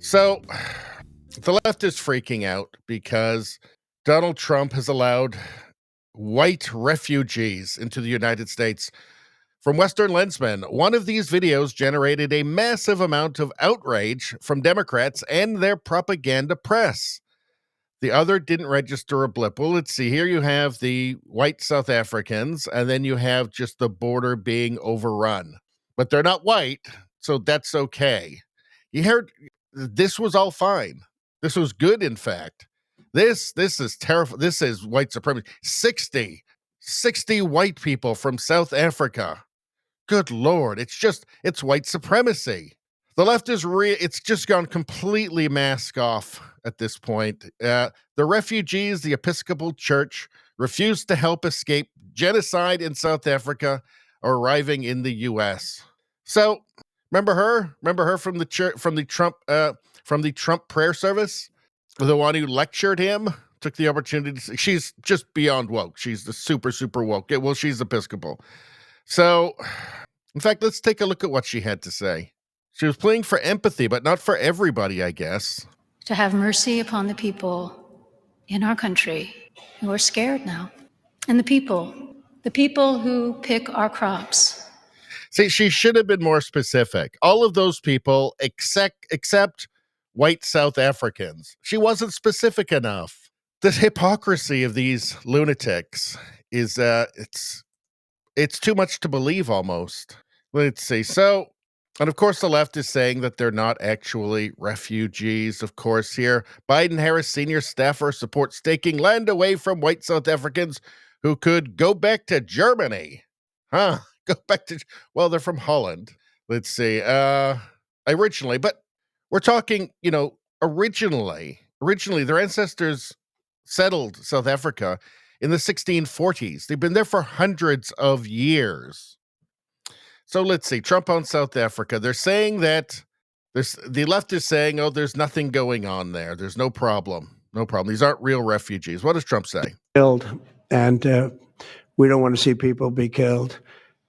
So the left is freaking out because Donald Trump has allowed white refugees into the United States from Western lensmen. One of these videos generated a massive amount of outrage from Democrats and their propaganda press. The other didn't register a blip. Well, let's see. Here you have the white South Africans, and then you have just the border being overrun. But they're not white, so that's okay. You heard this was all fine. This was good, in fact. This is terrible. This is white supremacy. 60 white people from South Africa. Good Lord. It's white supremacy. The left is it's just gone completely mask off at this point. The refugees, the Episcopal Church, refused to help escape genocide in South Africa, are arriving in the U.S. So, remember her? Remember her from the church, from the Trump prayer service? The one who lectured him took the opportunity to. She's just beyond woke. She's the super woke. Well, she's Episcopal. So, in fact, let's take a look at what she had to say. She was pleading for empathy, but not for everybody, I guess. To have mercy upon the people in our country who are scared now. And the people who pick our crops. See, she should have been more specific. All of those people, except white South Africans. She wasn't specific enough. The hypocrisy of these lunatics is, it's too much to believe almost. Let's see. So, and of course, the left is saying that they're not actually refugees. Of course, here, Biden-Harris senior staffer supports taking land away from white South Africans who could go back to Germany. Huh? Go back to, well, they're from Holland. Let's see. Originally, but we're talking, originally, their ancestors settled South Africa in the 1640s. They've been there for hundreds of years. So let's see. Trump on South Africa. They're saying that the left is saying, oh, there's nothing going on there. There's no problem. No problem. These aren't real refugees. What does Trump say? Killed, and we don't want to see people be killed.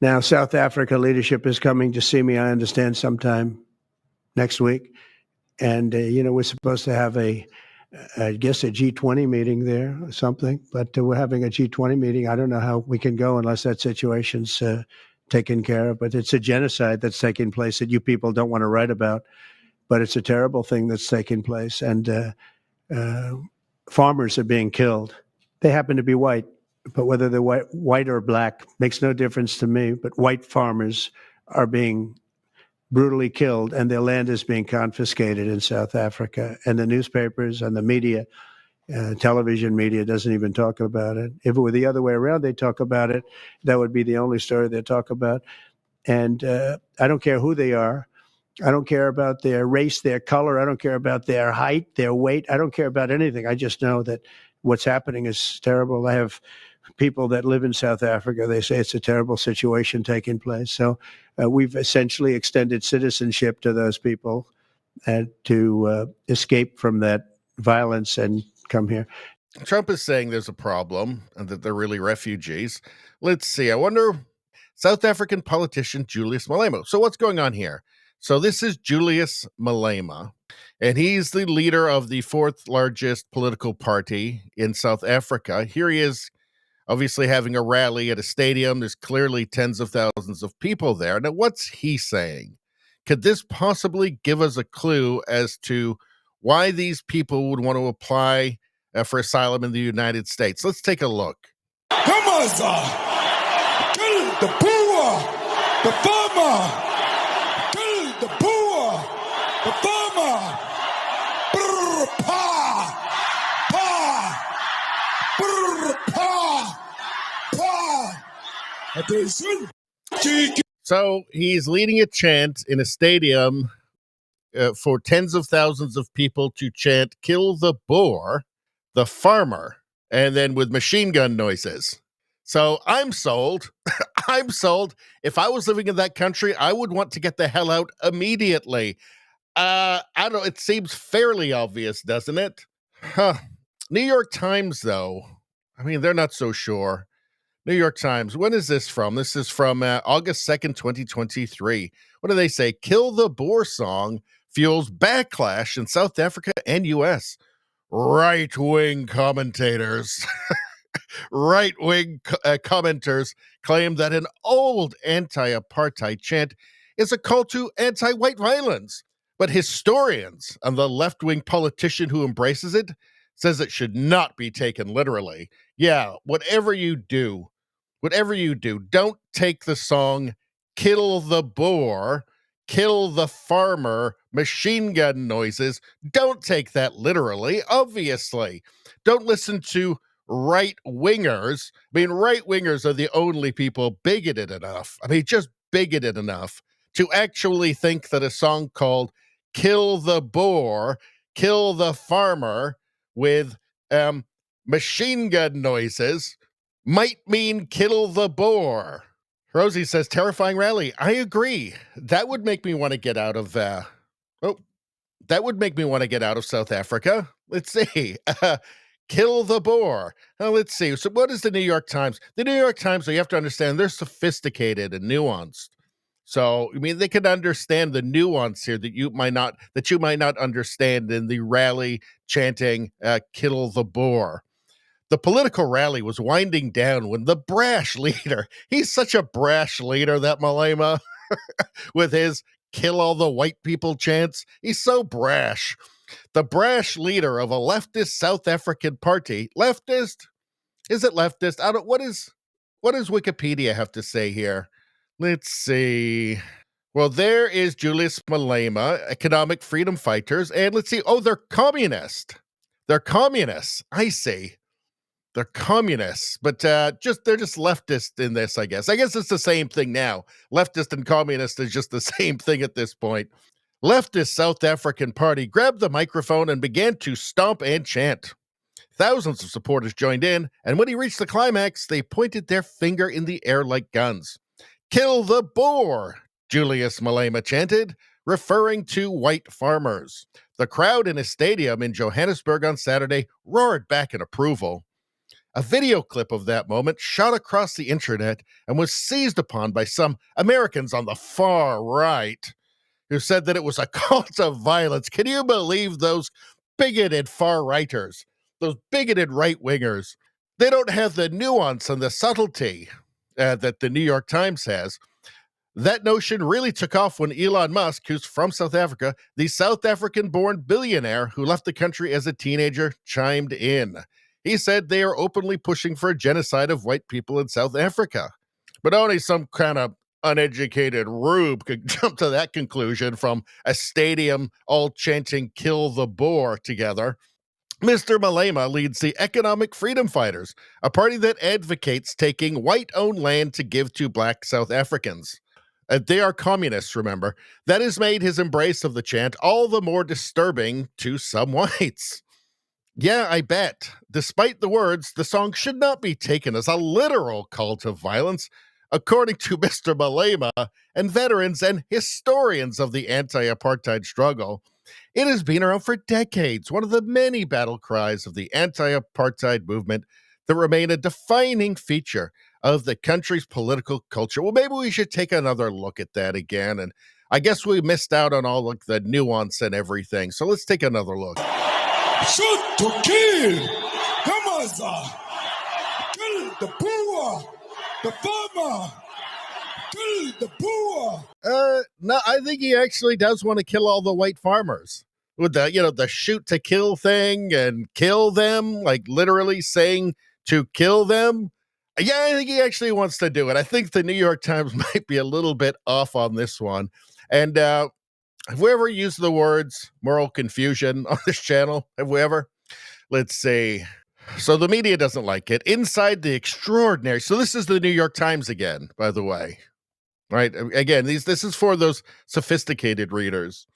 Now, South Africa leadership is coming to see me, I understand, sometime next week. And, we're supposed to have I guess a G20 meeting there or something, but we're having a G20 meeting. I don't know how we can go unless that situation's taken care of, but it's a genocide that's taking place that you people don't want to write about, but it's a terrible thing that's taking place. And farmers are being killed. They happen to be white, but whether they're white or black makes no difference to me, but white farmers are being brutally killed, and their land is being confiscated in South Africa. And the newspapers and the media, television media, doesn't even talk about it. If it were the other way around, they talk about it. That would be the only story they talk about. And I don't care who they are. I don't care about their race, their color. I don't care about their height, their weight. I don't care about anything. I just know that what's happening is terrible. I have people that live in South Africa. They say it's a terrible situation taking place. So we've essentially extended citizenship to those people to escape from that violence and come here. Trump is saying there's a problem and that they're really refugees. Let's see. I wonder, South African politician Julius Malema. So what's going on here? So this is Julius Malema, and he's the leader of the fourth largest political party in South Africa. Here he is, obviously having a rally at a stadium. There's clearly tens of thousands of people there. Now, what's he saying? Could this possibly give us a clue as to why these people would want to apply for asylum in the United States? Let's take a look. Come on, sir. Kill the poor, the farmer. Kill the poor, the farmer. Brr, pa, pa. Brr, pa, pa. Attention. So he's leading a chant in a stadium for tens of thousands of people to chant, kill the boer, the farmer, and then with machine gun noises. So I'm sold. I'm sold. If I was living in that country, I would want to get the hell out immediately. I don't know. It seems fairly obvious, doesn't it? Huh. New York Times, though. I mean, they're not so sure. New York Times. When is this from? This is from August 2nd, 2023. What do they say? Kill the Boer song fuels backlash in South Africa and US. Right-wing commentators, right-wing commenters claim that an old anti-apartheid chant is a call to anti-white violence. But historians and the left-wing politician who embraces it says it should not be taken literally. Yeah, whatever you do, don't take the song Kill the Boer, Kill the Farmer, machine gun noises. Don't take that literally, obviously. Don't listen to right-wingers. I mean, right-wingers are the only people bigoted enough. I mean, just bigoted enough to actually think that a song called Kill the Boer, Kill the Farmer with machine gun noises might mean kill the Boer. Rosie says, terrifying rally. I agree. That would make me want to get out of that would make me want to get out of South Africa. Let's see. Kill the Boer. Let's see. So what is the New York Times? The New York Times, you have to understand, they're sophisticated and nuanced. So, I mean, they can understand the nuance here that you might not understand in the rally chanting, kill the Boer. The political rally was winding down when the brash leader, he's such a brash leader, that Malema, with his kill all the white people chants. He's so brash. The brash leader of a leftist South African party. Leftist? Is it leftist? What does Wikipedia have to say here? Let's see. Well, there is Julius Malema, economic freedom fighters, and let's see. Oh, they're communist. They're communists. I see. They're communists, but they're just leftist in this, I guess. I guess it's the same thing now. Leftist and communist is just the same thing at this point. Leftist South African Party grabbed the microphone and began to stomp and chant. Thousands of supporters joined in, and when he reached the climax, they pointed their finger in the air like guns. Kill the Boer, Julius Malema chanted, referring to white farmers. The crowd in a stadium in Johannesburg on Saturday roared back in approval. A video clip of that moment shot across the internet and was seized upon by some Americans on the far right who said that it was a call to violence. Can you believe those bigoted far-righters, those bigoted right-wingers? They don't have the nuance and the subtlety that the New York Times has. That notion really took off when Elon Musk, who's from South Africa, the South African-born billionaire who left the country as a teenager, chimed in. He said they are openly pushing for a genocide of white people in South Africa. But only some kind of uneducated rube could jump to that conclusion from a stadium all chanting kill the Boer together. Mr. Malema leads the Economic Freedom Fighters, a party that advocates taking white-owned land to give to black South Africans. They are communists, remember. That has made his embrace of the chant all the more disturbing to some whites. Yeah, I bet. Despite the words, the song should not be taken as a literal call to violence, according to Mr. Malema and veterans and historians of the anti-apartheid struggle. It has been around for decades, one of the many battle cries of the anti-apartheid movement that remain a defining feature of the country's political culture. Well, maybe we should take another look at that again, and I guess we missed out on all of the nuance and everything, so let's take another look. Shoot to kill. Come on, sir. Kill the poor, the farmer. Kill the poor. No, I think he actually does want to kill all the white farmers with the shoot to kill thing and kill them, like literally saying to kill them. Yeah, I think he actually wants to do it. I think the New York Times might be a little bit off on this one. And have we ever used the words moral confusion on this channel? Have we ever? Let's see. So the media doesn't like it. Inside the extraordinary. So this is the New York Times again, by the way. Right? Again, this is for those sophisticated readers.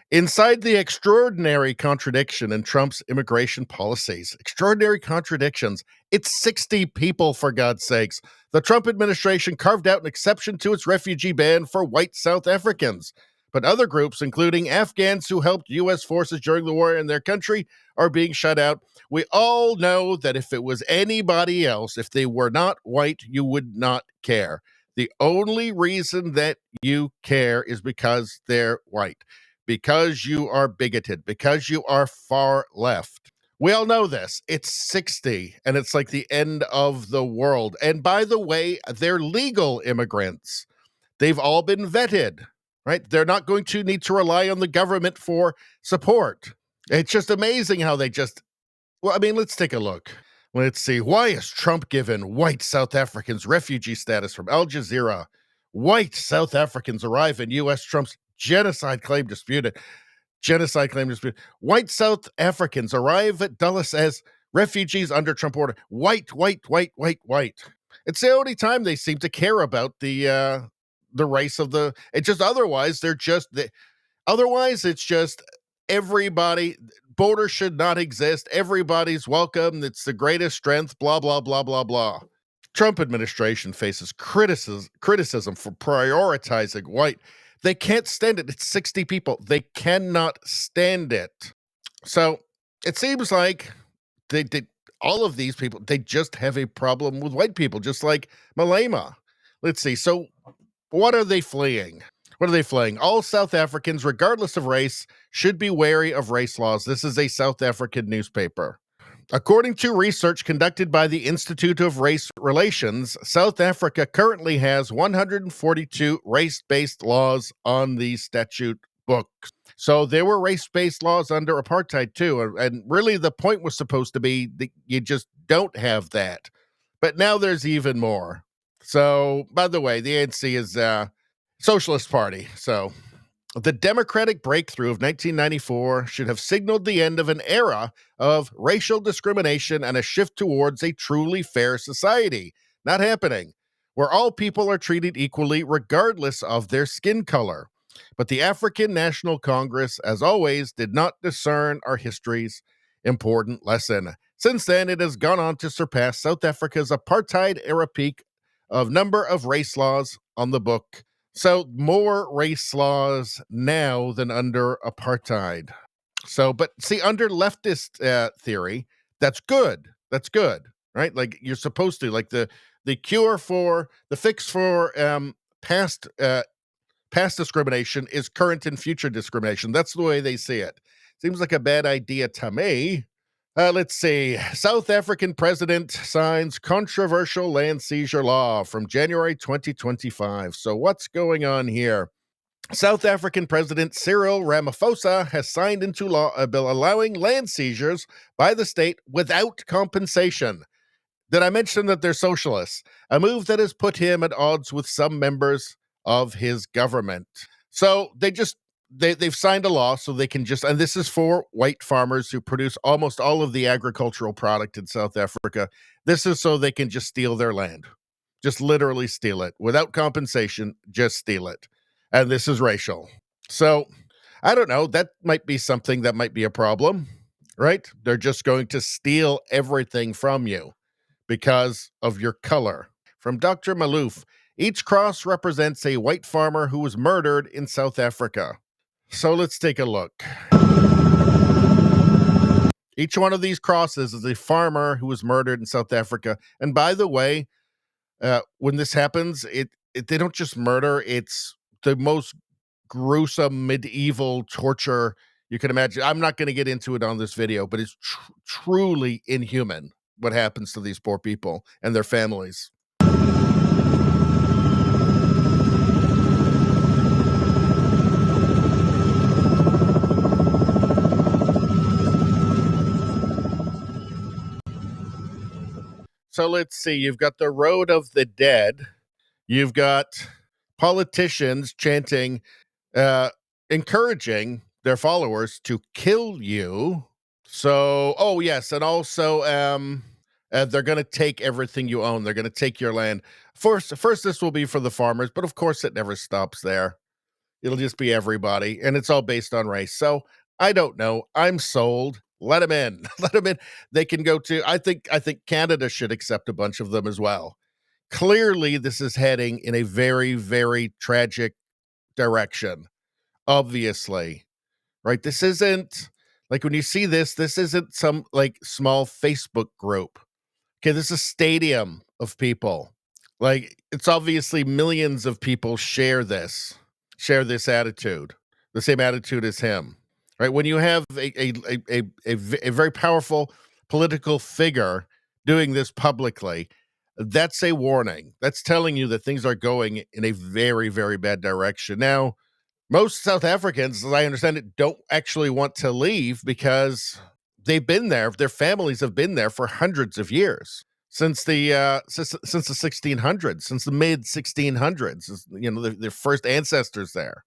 Inside the extraordinary contradiction in Trump's immigration policies. Extraordinary contradictions. It's 60 people, for God's sakes. The Trump administration carved out an exception to its refugee ban for white South Africans. But other groups, including Afghans who helped U.S. forces during the war in their country, are being shut out. We all know that if it was anybody else, if they were not white, you would not care. The only reason that you care is because they're white. because you are bigoted, because you are far left. We all know this. It's 60, and it's like the end of the world. And by the way, they're legal immigrants. They've all been vetted, right? They're not going to need to rely on the government for support. It's just amazing how they just, well, I mean, let's take a look. Let's see. Why is Trump given white South Africans refugee status from Al Jazeera? White South Africans arrive in U.S. Trump's genocide claim disputed. Genocide claim disputed. White South Africans arrive at Dulles as refugees under Trump order. White. It's the only time they seem to care about the race of the. It just otherwise they're just otherwise it's just everybody. Borders should not exist. Everybody's welcome. It's the greatest strength. Blah blah blah blah blah. Trump administration faces criticism for prioritizing white. They can't stand it. It's 60 people. They cannot stand it. So it seems like they all of these people, they just have a problem with white people, just like Malema. Let's see. So what are they fleeing? What are they fleeing? All South Africans, regardless of race, should be wary of race laws. This is a South African newspaper. According to research conducted by the Institute of Race Relations, South Africa currently has 142 race-based laws on the statute book. So there were race-based laws under apartheid too, and really the point was supposed to be that you just don't have that. But now there's even more. So, by the way, the ANC is a socialist party, so the Democratic breakthrough of 1994 should have signaled the end of an era of racial discrimination and a shift towards a truly fair society. Not happening, where all people are treated equally regardless of their skin color. But the African National Congress, as always, did not discern our history's important lesson. Since then, it has gone on to surpass South Africa's apartheid-era peak of number of race laws on the book. So more race laws now than under apartheid. So, but see, under leftist theory, that's good. That's good, right? Like you're supposed to, like the fix for past discrimination is current and future discrimination. That's the way they see it. Seems like a bad idea to me. Let's see. South African president signs controversial land seizure law from January 2025. So what's going on here? South African President Cyril Ramaphosa has signed into law a bill allowing land seizures by the state without compensation. Did I mention that they're socialists? A move that has put him at odds with some members of his government. So they've signed a law so they can just, and this is for white farmers who produce almost all of the agricultural product in South Africa. This is so they can just steal their land, just literally steal it without compensation, just steal it. And this is racial. So I don't know. That might be something that might be a problem, right? They're just going to steal everything from you because of your color. From Dr. Malouf, each cross represents a white farmer who was murdered in South Africa. So let's take a look. Each one of these crosses is a farmer who was murdered in South Africa. And by the way, when this happens, they don't just murder. It's the most gruesome medieval torture you can imagine. I'm not going to get into it on this video, but it's truly inhuman what happens to these poor people and their families. So let's see. You've got the Road of the Dead. You've got politicians chanting, encouraging their followers to kill you. So, oh yes, and also they're going to take everything you own. They're going to take your land. First, this will be for the farmers, but of course it never stops there. It'll just be everybody, and it's all based on race. So I don't know. I'm sold. Let them in. Let them in. They can go to. I think Canada should accept a bunch of them as well. Clearly, this is heading in a very, very tragic direction. Obviously, right? This isn't like when you see this isn't some like small Facebook group. Okay, this is a stadium of people. Like it's obviously millions of people share this attitude. the same attitude as him, right? When you have a very powerful political figure doing this publicly, that's a warning. That's telling you that things are going in a very, very bad direction. Now, most South Africans, as I understand it, don't actually want to leave because they've been there. Their families have been there for hundreds of years, since the 1600s, since the mid 1600s. You know, their first ancestors there,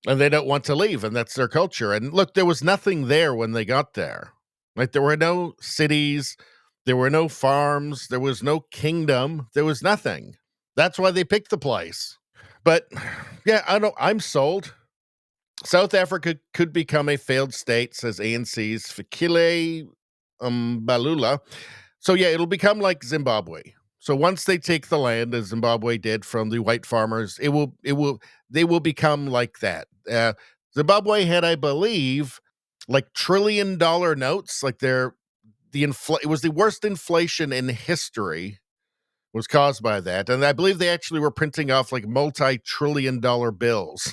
and they don't want to leave, and that's their culture. And look, there was nothing there when they got there. Right? There were no cities, there were no farms, there was no kingdom, there was nothing. That's why they picked the place. But yeah, I'm sold. South Africa could become a failed state, says ANC's Fikile Balula. So yeah, it'll become like Zimbabwe. So once they take the land, as Zimbabwe did from the white farmers, they will become like that. Zimbabwe had, I believe, like $1 trillion notes. Like it was the worst inflation in history was caused by that, and I believe they actually were printing off like multi-trillion-dollar bills.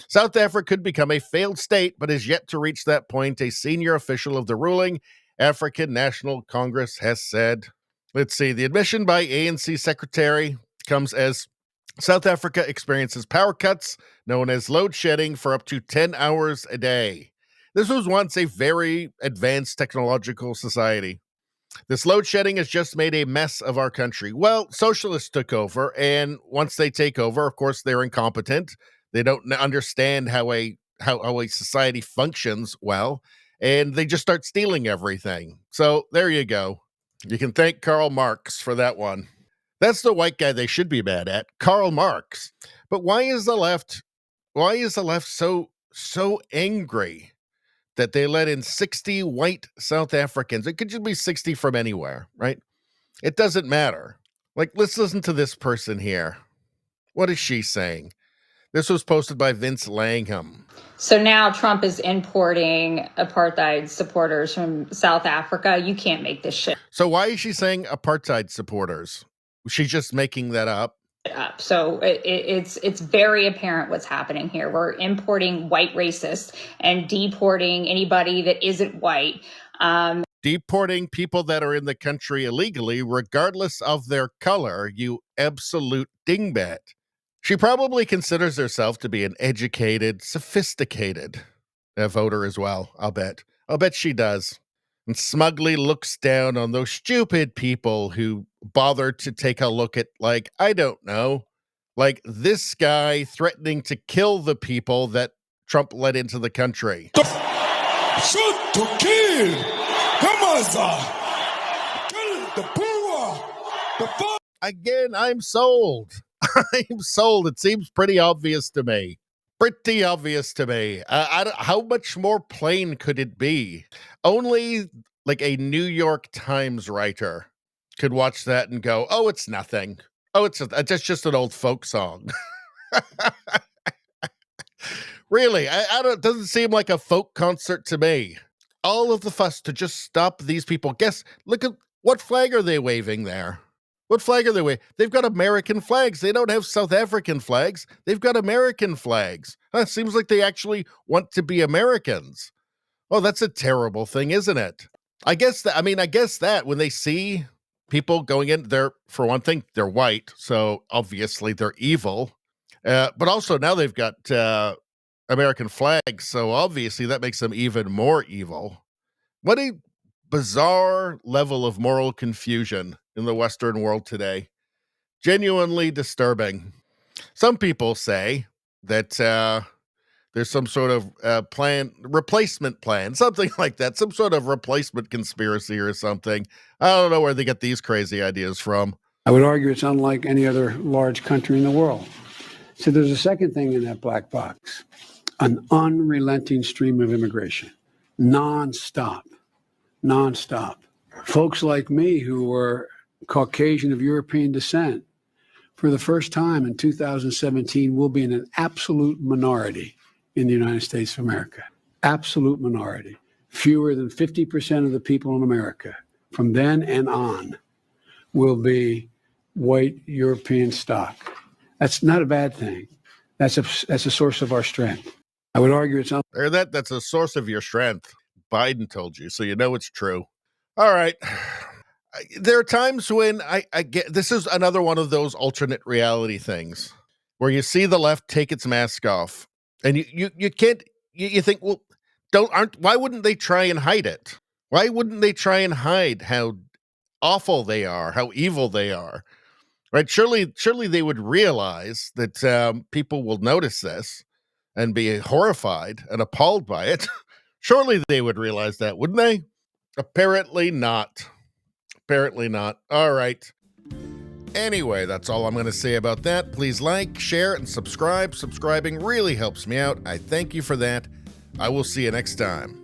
South Africa could become a failed state, but is yet to reach that point, a senior official of the ruling African National Congress has said. Let's see. The admission by ANC Secretary comes as South Africa experiences power cuts, known as load shedding, for up to 10 hours a day. This was once a very advanced technological society. This load shedding has just made a mess of our country. Well, socialists took over, and once they take over, of course, they're incompetent. They don't understand how a society functions well, and they just start stealing everything. So there you go. You can thank Karl Marx for that one. That's the white guy they should be mad at, Karl Marx. But why is the left so angry that they let in 60 white South Africans? It could just be 60 from anywhere, right? It doesn't matter. Like, let's listen to this person here. What is she saying? This was posted by Vince Langham. So now Trump is importing apartheid supporters from South Africa. You can't make this shit So why is she saying apartheid supporters? She's just making that up. up. So it's very apparent what's happening here. We're importing white racists and deporting anybody that isn't white. Deporting people that are in the country illegally, regardless of their color, you absolute dingbat. She probably considers herself to be an educated, sophisticated voter as well, I'll bet. I'll bet she does. And smugly looks down on those stupid people who bothered to take a look at, like, I don't know, like this guy threatening to kill the people that Trump let into the country. Shoot to kill. Come on, sir. Kill the poor. The farm. Again, I'm sold. I'm sold. It seems pretty obvious to me. Pretty obvious to me. How much more plain could it be? Only like a New York Times writer could watch that and go, "Oh, it's nothing. Oh, it's just an old folk song." Really, it doesn't seem like a folk concert to me. All of the fuss to just stop these people. Look at what flag are they waving there? What flag are they waving? They've got American flags. They don't have South African flags. They've got American flags. It seems like they actually want to be Americans. Oh, that's a terrible thing, isn't it? I guess that when they see people going in, for one thing, they're white, so obviously they're evil. But also now they've got American flags, so obviously that makes them even more evil. What a bizarre level of moral confusion in the Western world today. Genuinely disturbing. Some people say that there's some sort of replacement plan, something like that, some sort of replacement conspiracy or something. I don't know where they get these crazy ideas from. I would argue it's unlike any other large country in the world. So there's a second thing in that black box, an unrelenting stream of immigration, nonstop. Folks like me who were Caucasian of European descent, for the first time in 2017, will be in an absolute minority in the United States of America. Absolute minority. Fewer than 50% of the people in America from then and on will be white European stock. That's not a bad thing. That's a source of our strength. I would argue it's not. Or that's a source of your strength. Biden told you, so you know it's true. All right. There are times when I get, this is another one of those alternate reality things where you see the left take its mask off and you can't, you think, well, why wouldn't they try and hide it? Why wouldn't they try and hide how awful they are, how evil they are? Right? Surely they would realize that people will notice this and be horrified and appalled by it. Surely they would realize that, wouldn't they? Apparently not. Apparently not. All right. Anyway, that's all I'm going to say about that. Please like, share, and subscribe. Subscribing really helps me out. I thank you for that. I will see you next time.